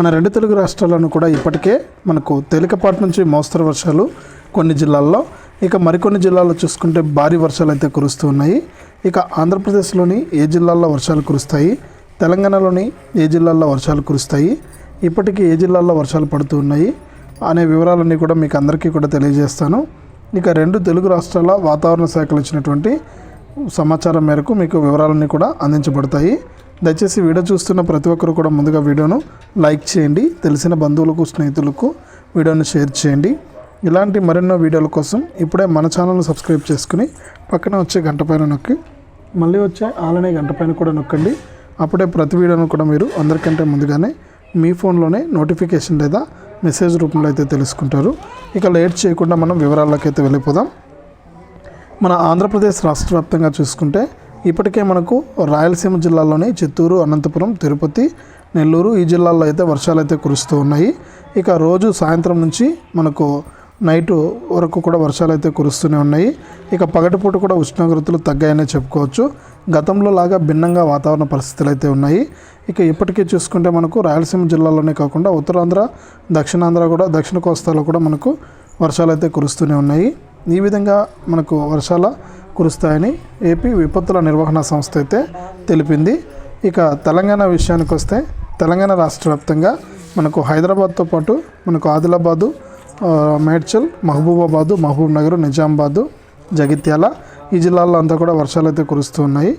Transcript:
మన రెండు తెలుగు రాష్ట్రాలను కూడా ఇప్పటికే మనకు తేలికపాటి నుంచి మోస్తరు వర్షాలు కొన్ని జిల్లాల్లో, ఇక మరికొన్ని జిల్లాల్లో చూసుకుంటే భారీ వర్షాలు అయితే కురుస్తూ ఉన్నాయి. ఇక ఆంధ్రప్రదేశ్లోని ఏ జిల్లాల్లో వర్షాలు కురుస్తాయి, తెలంగాణలోని ఏ జిల్లాల్లో వర్షాలు కురుస్తాయి, ఇప్పటికీ ఏ జిల్లాల్లో వర్షాలు పడుతూ ఉన్నాయి అనే వివరాలన్నీ కూడా మీకు అందరికీ కూడా తెలియజేస్తాను. ఇక రెండు తెలుగు రాష్ట్రాల వాతావరణ శాఖలు ఇచ్చినటువంటి సమాచారం మేరకు మీకు వివరాలన్నీ కూడా అందించబడతాయి. దయచేసి వీడియో చూస్తున్న ప్రతి ఒక్కరు కూడా ముందుగా వీడియోను లైక్ చేయండి, తెలిసిన బంధువులకు స్నేహితులకు వీడియోను షేర్ చేయండి. ఇలాంటి మరెన్నో వీడియోల కోసం ఇప్పుడే మన ఛానల్ను సబ్స్క్రైబ్ చేసుకుని పక్కన వచ్చే గంట పైన నొక్కి మళ్ళీ వచ్చే ఆలనే గంట పైన కూడా నొక్కండి. అప్పుడే ప్రతి వీడియోను కూడా మీరు అందరికంటే ముందుగానే మీ ఫోన్లోనే నోటిఫికేషన్ లేదా మెసేజ్ రూపంలో అయితే తెలుసుకుంటారు. ఇక లేట్ చేయకుండా మనం వివరాల్లోకి అయితే వెళ్ళిపోదాం. మన ఆంధ్రప్రదేశ్ రాష్ట్ర వ్యాప్తంగా చూసుకుంటే ఇప్పటికే మనకు రాయలసీమ జిల్లాలోని చిత్తూరు, అనంతపురం, తిరుపతి, నెల్లూరు ఈ జిల్లాల్లో అయితే వర్షాలు అయితే కురుస్తూ ఉన్నాయి. ఇక రోజు సాయంత్రం నుంచి మనకు నైటు వరకు కూడా వర్షాలు అయితే కురుస్తూనే ఉన్నాయి. ఇక పగటిపూట కూడా ఉష్ణోగ్రతలు తగ్గాయనే చెప్పుకోవచ్చు. గతంలో లాగా భిన్నంగా వాతావరణ పరిస్థితులు అయితే ఉన్నాయి. ఇక ఇప్పటికీ చూసుకుంటే మనకు రాయలసీమ జిల్లాలోనే కాకుండా ఉత్తరాంధ్ర, దక్షిణాంధ్ర కూడా, దక్షిణ కోస్తాలో కూడా మనకు వర్షాలు అయితే కురుస్తూనే ఉన్నాయి. ఈ విధంగా మనకు వర్షాల కురుస్తాయని ఏపీ విపత్తుల నిర్వహణ సంస్థ అయితే తెలిపింది. ఇక తెలంగాణ విషయానికి వస్తే తెలంగాణ రాష్ట్ర వ్యాప్తంగా మనకు హైదరాబాద్తో పాటు మనకు ఆదిలాబాదు, మేడ్చల్, మహబూబాబాదు, మహబూబ్ నగర్, నిజామాబాదు, జగిత్యాల ఈ జిల్లాల్లో అంతా కూడా వర్షాలు అయితే కురుస్తూ ఉన్నాయి.